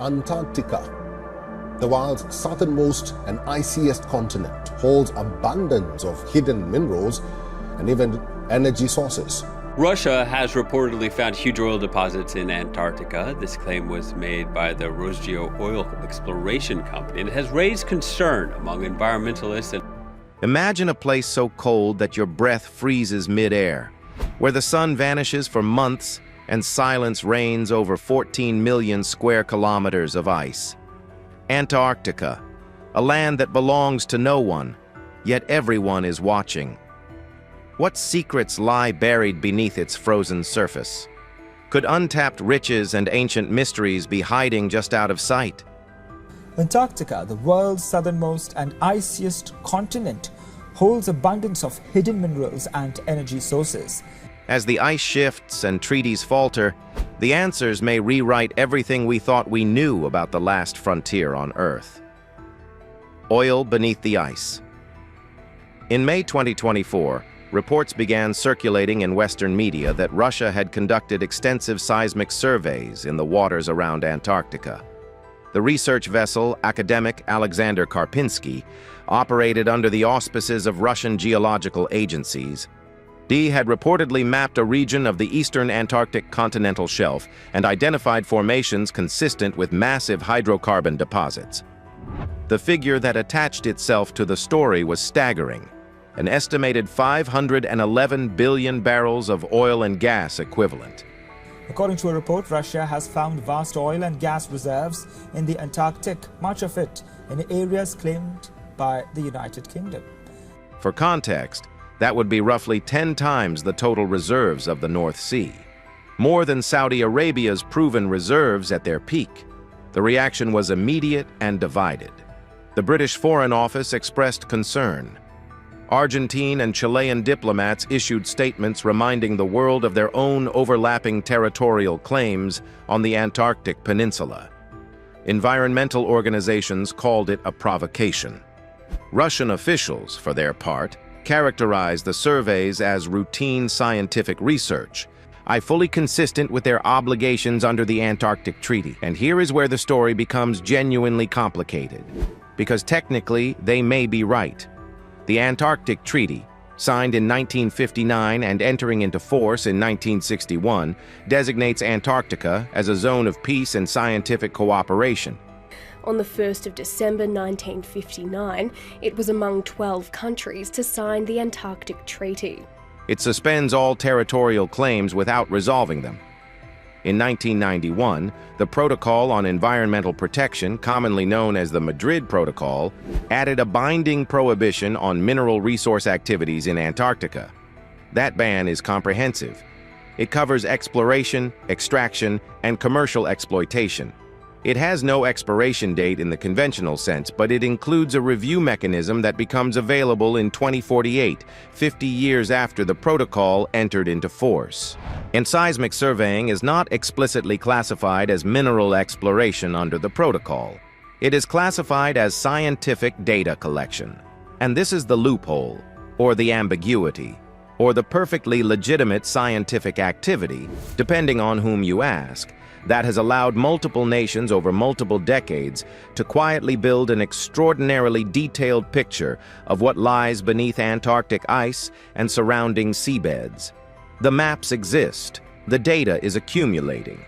Antarctica, the world's southernmost and iciest continent, holds abundance of hidden minerals and even energy sources. Russia has reportedly found huge oil deposits in Antarctica. This claim was made by the Rosgeo Oil Exploration Company, and it has raised concern among environmentalists. Imagine a place so cold that your breath freezes mid-air, where the sun vanishes for months and silence reigns over 14 million square kilometers of ice. Antarctica, a land that belongs to no one, yet everyone is watching. What secrets lie buried beneath its frozen surface? Could untapped riches and ancient mysteries be hiding just out of sight? Antarctica, the world's southernmost and iciest continent, holds abundance of hidden minerals and energy sources. As the ice shifts and treaties falter, the answers may rewrite everything we thought we knew about the last frontier on Earth. Oil beneath the ice. In May 2024, reports began circulating in Western media that Russia had conducted extensive seismic surveys in the waters around Antarctica. The research vessel Academic Alexander Karpinsky operated under the auspices of Russian geological agencies. Had reportedly mapped a region of the eastern Antarctic continental shelf and identified formations consistent with massive hydrocarbon deposits. The figure that attached itself to the story was staggering: an estimated 511 billion barrels of oil and gas equivalent. According to a report, Russia has found vast oil and gas reserves in the Antarctic, much of it in areas claimed by the United Kingdom. For context, that would be roughly 10 times the total reserves of the North Sea. More than Saudi Arabia's proven reserves at their peak. The reaction was immediate and divided. The British Foreign Office expressed concern. Argentine and Chilean diplomats issued statements reminding the world of their own overlapping territorial claims on the Antarctic Peninsula. Environmental organizations called it a provocation. Russian officials, for their part, characterized the surveys as routine scientific research, fully consistent with their obligations under the Antarctic Treaty. And here is where the story becomes genuinely complicated, because technically they may be right. The Antarctic Treaty, signed in 1959 and entering into force in 1961, designates Antarctica as a zone of peace and scientific cooperation. On the 1st of December 1959, it was among 12 countries to sign the Antarctic Treaty. It suspends all territorial claims without resolving them. In 1991, the Protocol on Environmental Protection, commonly known as the Madrid Protocol, added a binding prohibition on mineral resource activities in Antarctica. That ban is comprehensive. It covers exploration, extraction, and commercial exploitation. It has no expiration date in the conventional sense, but it includes a review mechanism that becomes available in 2048, 50 years after the protocol entered into force. And seismic surveying is not explicitly classified as mineral exploration under the protocol. It is classified as scientific data collection. And this is the loophole, or the ambiguity, or the perfectly legitimate scientific activity, depending on whom you ask, that has allowed multiple nations over multiple decades to quietly build an extraordinarily detailed picture of what lies beneath Antarctic ice and surrounding seabeds. The maps exist, the data is accumulating,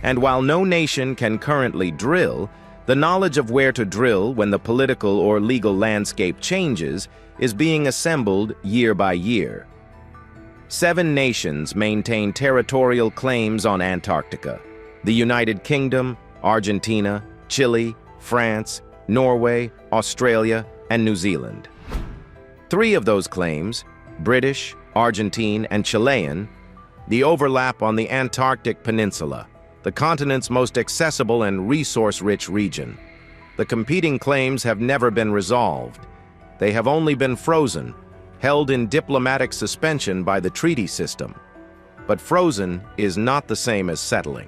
and while no nation can currently drill, the knowledge of where to drill when the political or legal landscape changes is being assembled year by year. 7 nations maintain territorial claims on Antarctica: the United Kingdom, Argentina, Chile, France, Norway, Australia, and New Zealand. 3 of those claims, British, Argentine, and Chilean, the overlap on the Antarctic Peninsula, the continent's most accessible and resource-rich region. The competing claims have never been resolved. They have only been frozen, held in diplomatic suspension by the treaty system. But frozen is not the same as settling.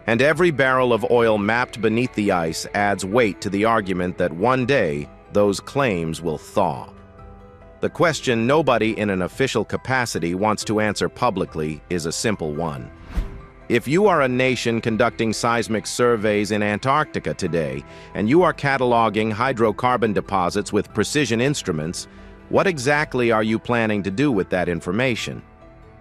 And every barrel of oil mapped beneath the ice adds weight to the argument that one day those claims will thaw. The question nobody in an official capacity wants to answer publicly is a simple one. If you are a nation conducting seismic surveys in Antarctica today, and you are cataloging hydrocarbon deposits with precision instruments, what exactly are you planning to do with that information?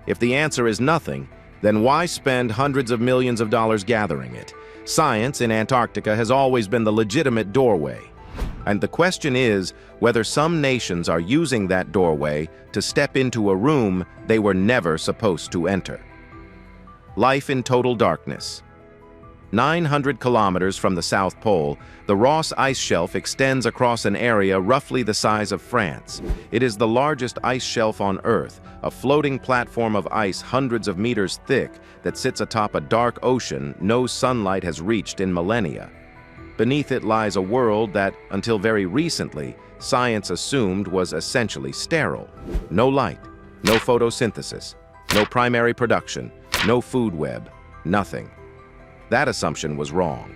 If the answer is nothing, then why spend hundreds of millions of dollars gathering it? Science in Antarctica has always been the legitimate doorway. And the question is whether some nations are using that doorway to step into a room they were never supposed to enter. Life in total darkness. 900 kilometers from the South Pole, the Ross Ice Shelf extends across an area roughly the size of France. It is the largest ice shelf on Earth, a floating platform of ice hundreds of meters thick that sits atop a dark ocean no sunlight has reached in millennia. Beneath it lies a world that, until very recently, science assumed was essentially sterile. No light, no photosynthesis, no primary production, no food web, nothing. That assumption was wrong.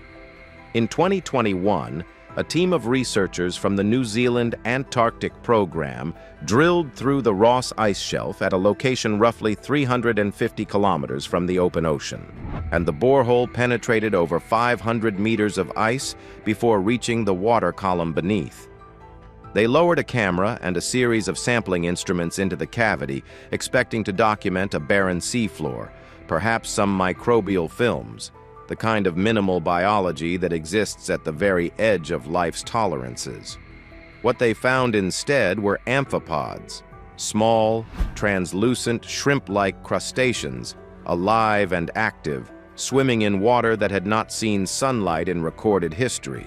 In 2021, a team of researchers from the New Zealand Antarctic program drilled through the Ross Ice Shelf at a location roughly 350 kilometers from the open ocean, and the borehole penetrated over 500 meters of ice before reaching the water column beneath. They lowered a camera and a series of sampling instruments into the cavity, expecting to document a barren seafloor, perhaps some microbial films, the kind of minimal biology that exists at the very edge of life's tolerances. What they found instead were amphipods, small, translucent, shrimp-like crustaceans, alive and active, swimming in water that had not seen sunlight in recorded history.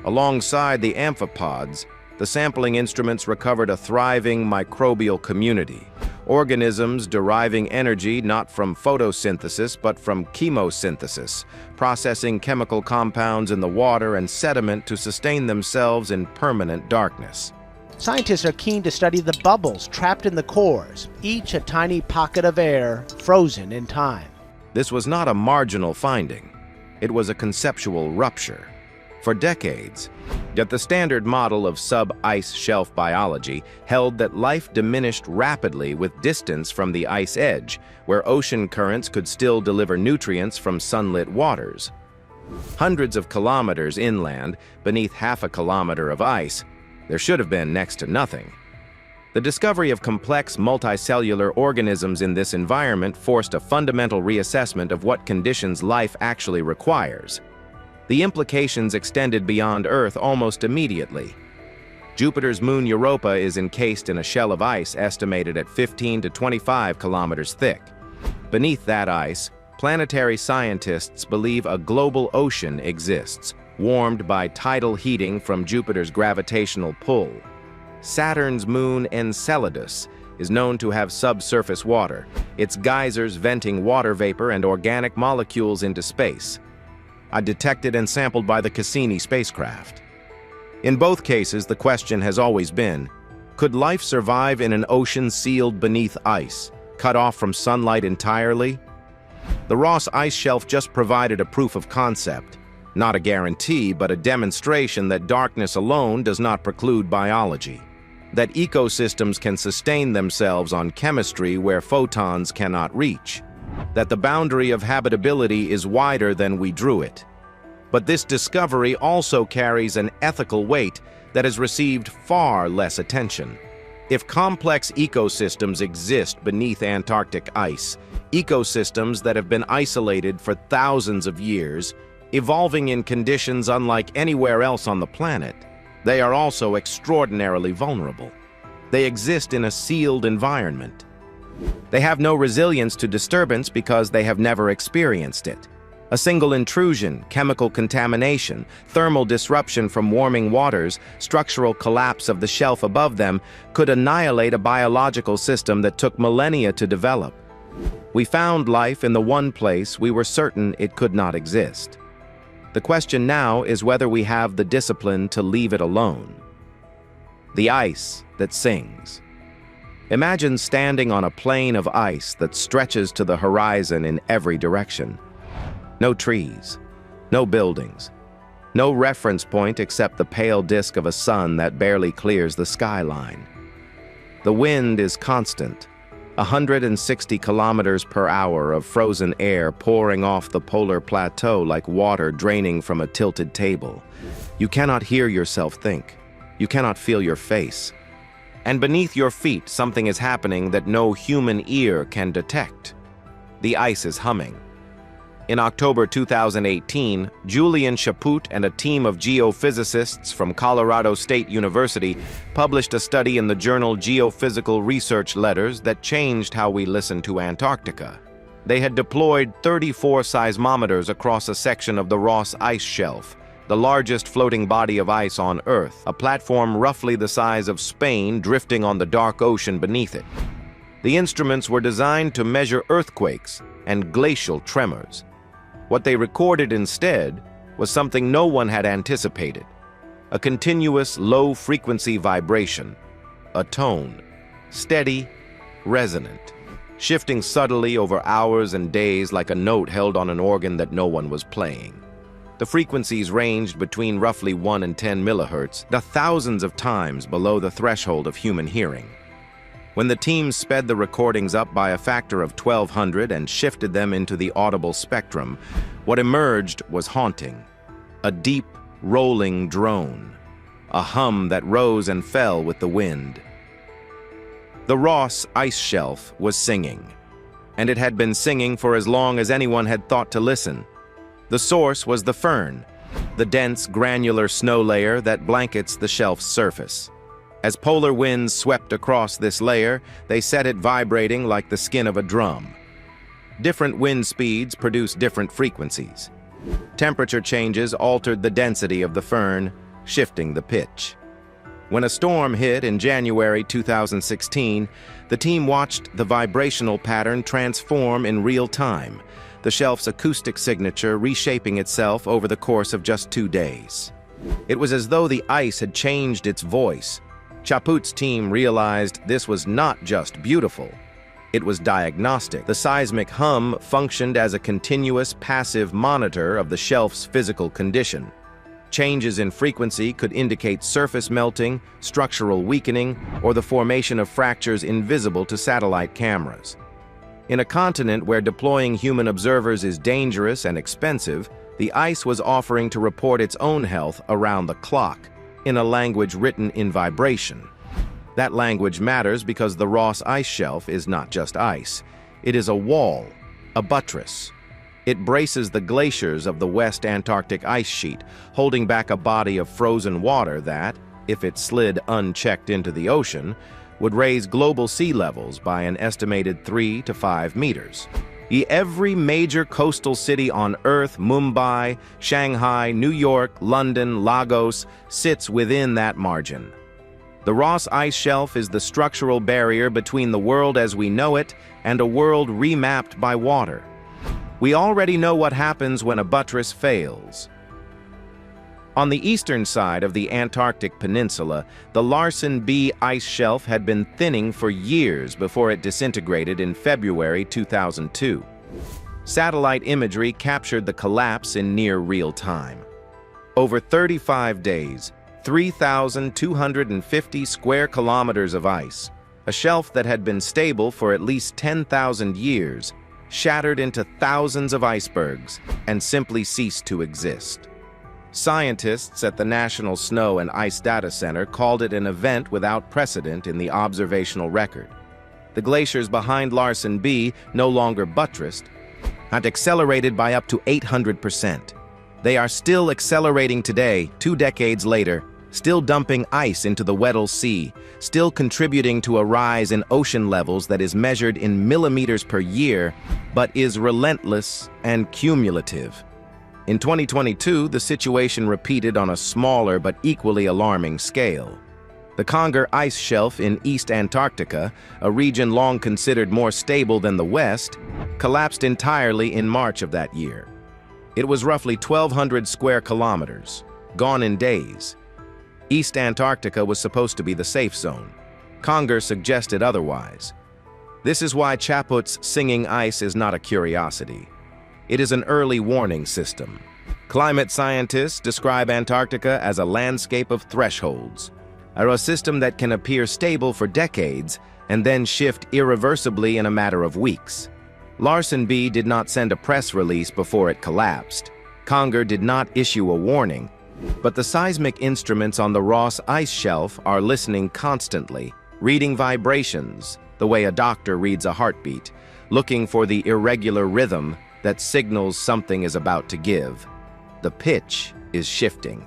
Alongside the amphipods, the sampling instruments recovered a thriving microbial community, organisms deriving energy not from photosynthesis but from chemosynthesis, processing chemical compounds in the water and sediment to sustain themselves in permanent darkness. Scientists are keen to study the bubbles trapped in the cores, each a tiny pocket of air frozen in time. This was not a marginal finding. It was a conceptual rupture. For decades, yet the standard model of sub-ice shelf biology held that life diminished rapidly with distance from the ice edge, where ocean currents could still deliver nutrients from sunlit waters. Hundreds of kilometers inland, beneath half a kilometer of ice, there should have been next to nothing. The discovery of complex multicellular organisms in this environment forced a fundamental reassessment of what conditions life actually requires. The implications extended beyond Earth almost immediately. Jupiter's moon Europa is encased in a shell of ice estimated at 15 to 25 kilometers thick. Beneath that ice, planetary scientists believe a global ocean exists, warmed by tidal heating from Jupiter's gravitational pull. Saturn's moon Enceladus is known to have subsurface water, its geysers venting water vapor and organic molecules into space. Detected and sampled by the Cassini spacecraft. In both cases, the question has always been, could life survive in an ocean sealed beneath ice, cut off from sunlight entirely? The Ross Ice Shelf just provided a proof of concept, not a guarantee, but a demonstration that darkness alone does not preclude biology, that ecosystems can sustain themselves on chemistry where photons cannot reach, that the boundary of habitability is wider than we drew it. But this discovery also carries an ethical weight that has received far less attention. If complex ecosystems exist beneath Antarctic ice, ecosystems that have been isolated for thousands of years, evolving in conditions unlike anywhere else on the planet, they are also extraordinarily vulnerable. They exist in a sealed environment. They have no resilience to disturbance because they have never experienced it. A single intrusion, chemical contamination, thermal disruption from warming waters, structural collapse of the shelf above them could annihilate a biological system that took millennia to develop. We found life in the one place we were certain it could not exist. The question now is whether we have the discipline to leave it alone. The ice that sings. Imagine standing on a plain of ice that stretches to the horizon in every direction. No trees, no buildings, no reference point except the pale disk of a sun that barely clears the skyline. The wind is constant, 160 kilometers per hour of frozen air pouring off the polar plateau like water draining from a tilted table. You cannot hear yourself think. You cannot feel your face. And beneath your feet, something is happening that no human ear can detect. The ice is humming. In October 2018, Julian Chaput and a team of geophysicists from Colorado State University published a study in the journal Geophysical Research Letters that changed how we listen to Antarctica. They had deployed 34 seismometers across a section of the Ross Ice Shelf, the largest floating body of ice on Earth, a platform roughly the size of Spain drifting on the dark ocean beneath it. The instruments were designed to measure earthquakes and glacial tremors. What they recorded instead was something no one had anticipated: a continuous low-frequency vibration, a tone, steady, resonant, shifting subtly over hours and days like a note held on an organ that no one was playing. The frequencies ranged between roughly 1 and 10 millihertz, the thousands of times below the threshold of human hearing. When the team sped the recordings up by a factor of 1,200 and shifted them into the audible spectrum, what emerged was haunting. A deep, rolling drone. A hum that rose and fell with the wind. The Ross Ice Shelf was singing, and it had been singing for as long as anyone had thought to listen. The source was the firn, the dense, granular snow layer that blankets the shelf's surface. As polar winds swept across this layer, they set it vibrating like the skin of a drum. Different wind speeds produced different frequencies. Temperature changes altered the density of the firn, shifting the pitch. When a storm hit in January 2016, the team watched the vibrational pattern transform in real time, the shelf's acoustic signature reshaping itself over the course of just 2 days. It was as though the ice had changed its voice. Chaput's team realized this was not just beautiful. It was diagnostic. The seismic hum functioned as a continuous passive monitor of the shelf's physical condition. Changes in frequency could indicate surface melting, structural weakening, or the formation of fractures invisible to satellite cameras. In a continent where deploying human observers is dangerous and expensive, the ice was offering to report its own health around the clock, in a language written in vibration. That language matters because the Ross Ice Shelf is not just ice. It is a wall, a buttress. It braces the glaciers of the West Antarctic ice sheet, holding back a body of frozen water that, if it slid unchecked into the ocean, would raise global sea levels by an estimated 3 to 5 meters. Every major coastal city on Earth, Mumbai, Shanghai, New York, London, Lagos, sits within that margin. The Ross Ice Shelf is the structural barrier between the world as we know it and a world remapped by water. We already know what happens when a buttress fails. On the eastern side of the Antarctic Peninsula, the Larsen B ice shelf had been thinning for years before it disintegrated in February 2002. Satellite imagery captured the collapse in near real time. Over 35 days, 3,250 square kilometers of ice, a shelf that had been stable for at least 10,000 years, shattered into thousands of icebergs and simply ceased to exist. Scientists at the National Snow and Ice Data Center called it an event without precedent in the observational record. The glaciers behind Larsen B, no longer buttressed, had accelerated by up to 800%. They are still accelerating today, 2 decades later, still dumping ice into the Weddell Sea, still contributing to a rise in ocean levels that is measured in millimeters per year, but is relentless and cumulative. In 2022, the situation repeated on a smaller but equally alarming scale. The Conger Ice Shelf in East Antarctica, a region long considered more stable than the West, collapsed entirely in March of that year. It was roughly 1,200 square kilometers, gone in days. East Antarctica was supposed to be the safe zone. Conger suggested otherwise. This is why Chaput's singing ice is not a curiosity. It is an early warning system. Climate scientists describe Antarctica as a landscape of thresholds, a system that can appear stable for decades, and then shift irreversibly in a matter of weeks. Larsen B did not send a press release before it collapsed. Conger did not issue a warning, but the seismic instruments on the Ross ice shelf are listening constantly, reading vibrations, the way a doctor reads a heartbeat, looking for the irregular rhythm that signals something is about to give. The pitch is shifting.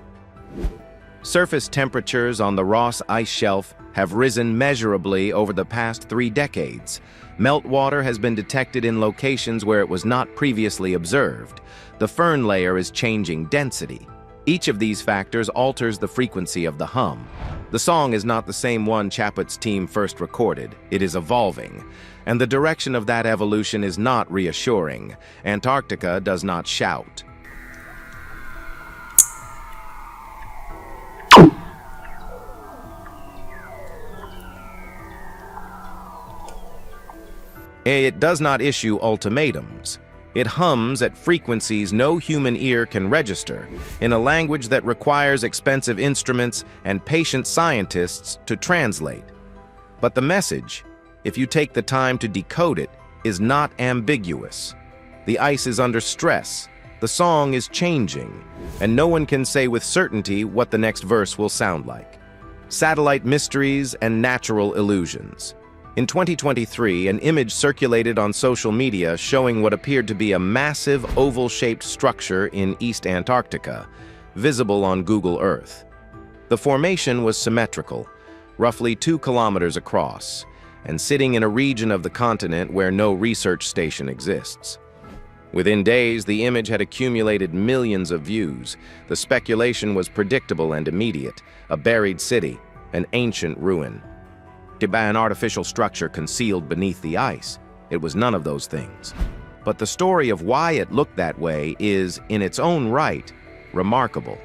Surface temperatures on the Ross ice shelf have risen measurably over the past 3 decades. Meltwater has been detected in locations where it was not previously observed. The firn layer is changing density. Each of these factors alters the frequency of the hum. The song is not the same one Chaput's team first recorded. It is evolving, and the direction of that evolution is not reassuring. Antarctica does not shout. It does not issue ultimatums. It hums at frequencies no human ear can register, in a language that requires expensive instruments and patient scientists to translate. But the message, if you take the time to decode it, is not ambiguous. The ice is under stress, the song is changing, and no one can say with certainty what the next verse will sound like. Satellite mysteries and natural illusions. In 2023, an image circulated on social media showing what appeared to be a massive oval-shaped structure in East Antarctica, visible on Google Earth. The formation was symmetrical, roughly 2 kilometers across, and sitting in a region of the continent where no research station exists. Within days, the image had accumulated millions of views. The speculation was predictable and immediate: a buried city, an ancient ruin. By an artificial structure concealed beneath the ice. It was none of those things. But the story of why it looked that way is, in its own right, remarkable.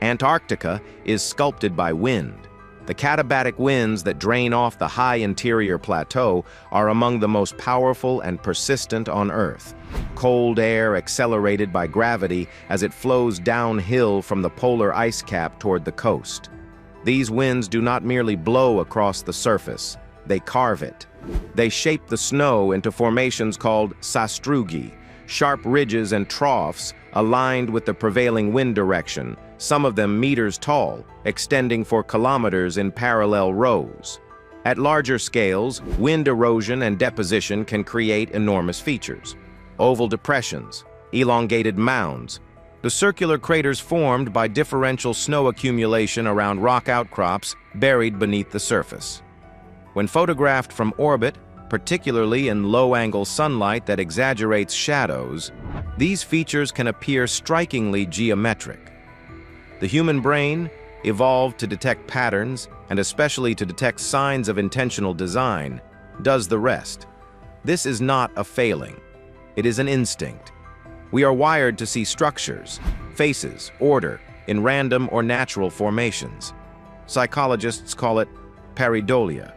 Antarctica is sculpted by wind. The katabatic winds that drain off the high interior plateau are among the most powerful and persistent on Earth. Cold air accelerated by gravity as it flows downhill from the polar ice cap toward the coast. These winds do not merely blow across the surface, they carve it. They shape the snow into formations called sastrugi, sharp ridges and troughs aligned with the prevailing wind direction, some of them meters tall, extending for kilometers in parallel rows. At larger scales, wind erosion and deposition can create enormous features. Oval depressions, elongated mounds, the circular craters formed by differential snow accumulation around rock outcrops buried beneath the surface. When photographed from orbit, particularly in low-angle sunlight that exaggerates shadows, these features can appear strikingly geometric. The human brain, evolved to detect patterns and especially to detect signs of intentional design, does the rest. This is not a failing. It is an instinct. We are wired to see structures, faces, order, in random or natural formations. Psychologists call it pareidolia.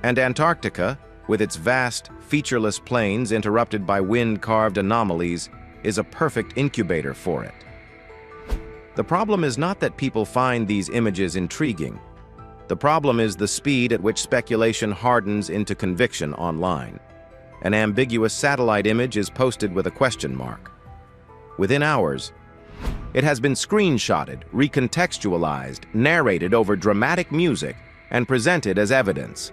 And Antarctica, with its vast, featureless plains interrupted by wind-carved anomalies, is a perfect incubator for it. The problem is not that people find these images intriguing. The problem is the speed at which speculation hardens into conviction online. An ambiguous satellite image is posted with a question mark. Within hours, it has been screenshotted, recontextualized, narrated over dramatic music, and presented as evidence.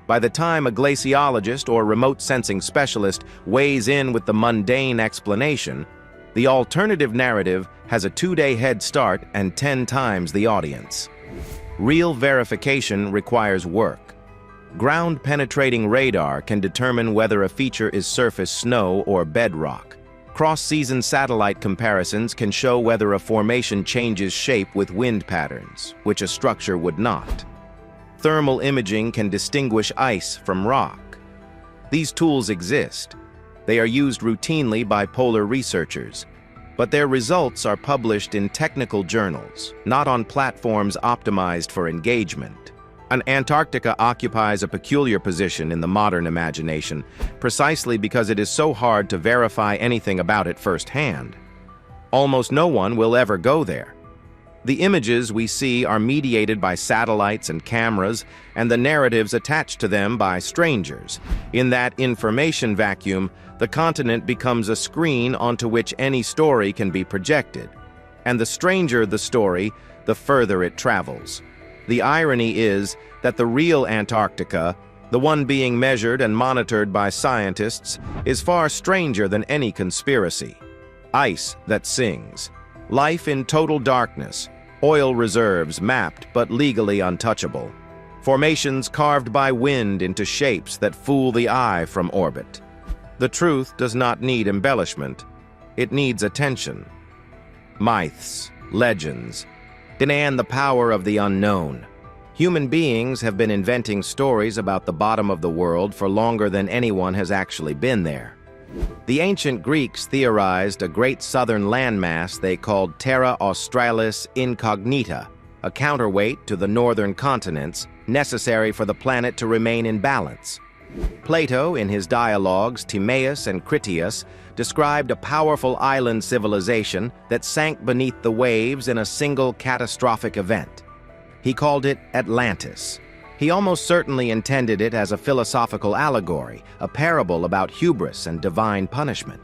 By the time a glaciologist or remote sensing specialist weighs in with the mundane explanation, the alternative narrative has a 2-day head start and 10 times the audience. Real verification requires work. Ground-penetrating radar can determine whether a feature is surface snow or bedrock. Cross-season satellite comparisons can show whether a formation changes shape with wind patterns, which a structure would not. Thermal imaging can distinguish ice from rock. These tools exist. They are used routinely by polar researchers, but their results are published in technical journals, not on platforms optimized for engagement. Antarctica occupies a peculiar position in the modern imagination, precisely because it is so hard to verify anything about it firsthand. Almost no one will ever go there. The images we see are mediated by satellites and cameras, and the narratives attached to them by strangers. In that information vacuum, the continent becomes a screen onto which any story can be projected. And the stranger the story, the further it travels. The irony is that the real Antarctica, the one being measured and monitored by scientists, is far stranger than any conspiracy. Ice that sings. Life in total darkness. Oil reserves mapped but legally untouchable. Formations carved by wind into shapes that fool the eye from orbit. The truth does not need embellishment. It needs attention. Myths, legends, demand the power of the unknown. Human beings have been inventing stories about the bottom of the world for longer than anyone has actually been there. The ancient Greeks theorized a great southern landmass they called Terra Australis Incognita, a counterweight to the northern continents necessary for the planet to remain in balance. Plato, in his dialogues Timaeus and Critias, described a powerful island civilization that sank beneath the waves in a single catastrophic event. He called it Atlantis. He almost certainly intended it as a philosophical allegory, a parable about hubris and divine punishment.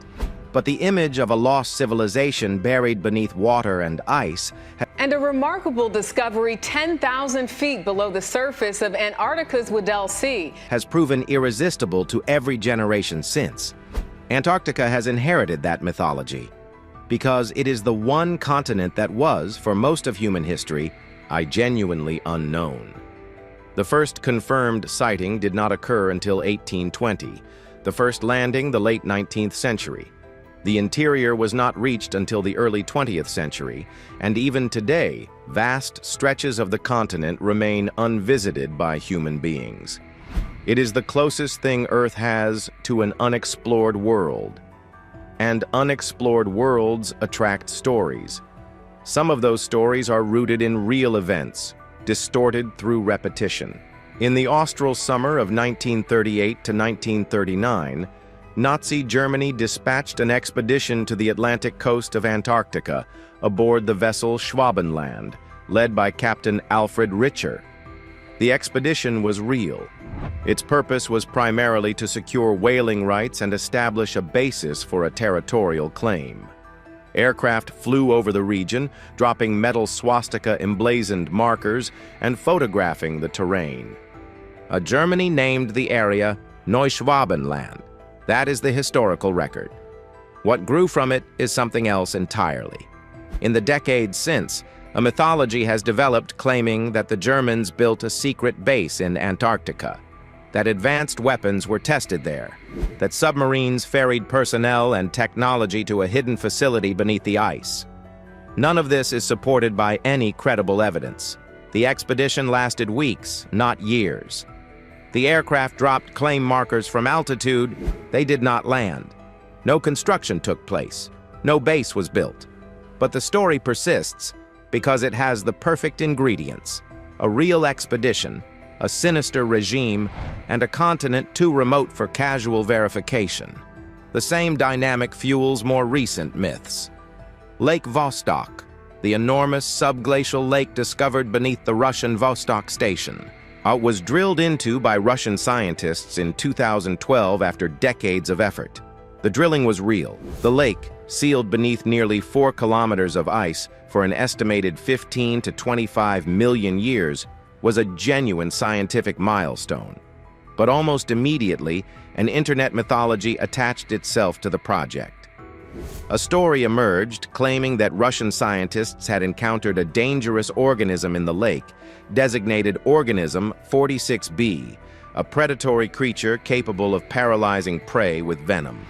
But the image of a lost civilization buried beneath water and ice and a remarkable discovery 10,000 feet below the surface of Antarctica's Weddell Sea has proven irresistible to every generation since. Antarctica has inherited that mythology because it is the one continent that was, for most of human history, genuinely unknown. The first confirmed sighting did not occur until 1820, the first landing the late 19th century. The interior was not reached until the early 20th century, and even today, vast stretches of the continent remain unvisited by human beings. It is the closest thing Earth has to an unexplored world. And unexplored worlds attract stories. Some of those stories are rooted in real events, distorted through repetition. In the austral summer of 1938 to 1939, Nazi Germany dispatched an expedition to the Atlantic coast of Antarctica aboard the vessel Schwabenland, led by Captain Alfred Richer. The expedition was real. Its purpose was primarily to secure whaling rights and establish a basis for a territorial claim. Aircraft flew over the region, dropping metal swastika-emblazoned markers and photographing the terrain. Germany named the area Neuschwabenland. That is the historical record. What grew from it is something else entirely. In the decades since, a mythology has developed claiming that the Germans built a secret base in Antarctica, that advanced weapons were tested there, that submarines ferried personnel and technology to a hidden facility beneath the ice. None of this is supported by any credible evidence. The expedition lasted weeks, not years. The aircraft dropped claim markers from altitude. They did not land. No construction took place. No base was built. But the story persists because it has the perfect ingredients: a real expedition, a sinister regime, and a continent too remote for casual verification. The same dynamic fuels more recent myths. Lake Vostok, the enormous subglacial lake discovered beneath the Russian Vostok station, was drilled into by Russian scientists in 2012 after decades of effort. The drilling was real. The lake, sealed beneath nearly 4 kilometers of ice for an estimated 15 to 25 million years, was a genuine scientific milestone. But almost immediately, an internet mythology attached itself to the project. A story emerged claiming that Russian scientists had encountered a dangerous organism in the lake, designated Organism 46B, a predatory creature capable of paralyzing prey with venom.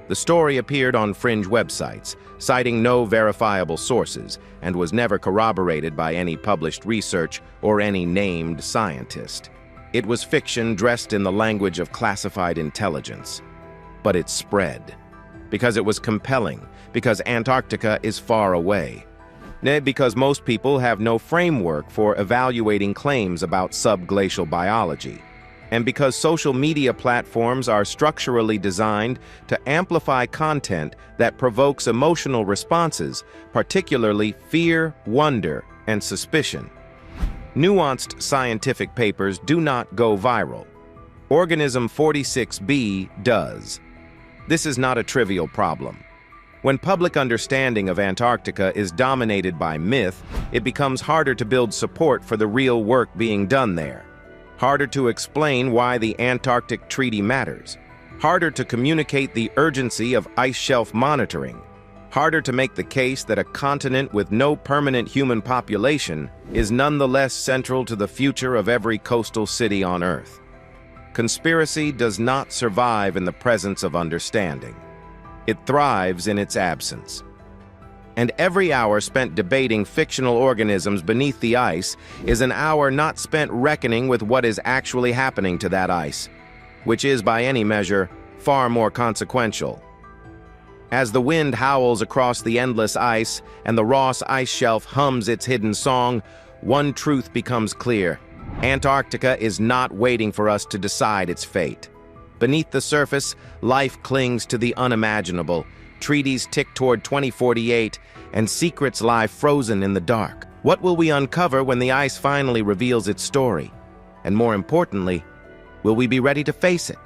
The story appeared on fringe websites, citing no verifiable sources, and was never corroborated by any published research or any named scientist. It was fiction dressed in the language of classified intelligence. But it spread. Because it was compelling, because Antarctica is far away. Because most people have no framework for evaluating claims about subglacial biology. And because social media platforms are structurally designed to amplify content that provokes emotional responses, particularly fear, wonder, and suspicion. Nuanced scientific papers do not go viral. Organism 46b does. This is not a trivial problem. When public understanding of Antarctica is dominated by myth, it becomes harder to build support for the real work being done there. Harder to explain why the Antarctic Treaty matters. Harder to communicate the urgency of ice shelf monitoring. Harder to make the case that a continent with no permanent human population is nonetheless central to the future of every coastal city on Earth. Conspiracy does not survive in the presence of understanding. It thrives in its absence. And every hour spent debating fictional organisms beneath the ice is an hour not spent reckoning with what is actually happening to that ice, which is, by any measure, far more consequential. As the wind howls across the endless ice and the Ross ice shelf hums its hidden song, one truth becomes clear. Antarctica is not waiting for us to decide its fate. Beneath the surface, life clings to the unimaginable. Treaties tick toward 2048, and secrets lie frozen in the dark. What will we uncover when the ice finally reveals its story? And more importantly, will we be ready to face it?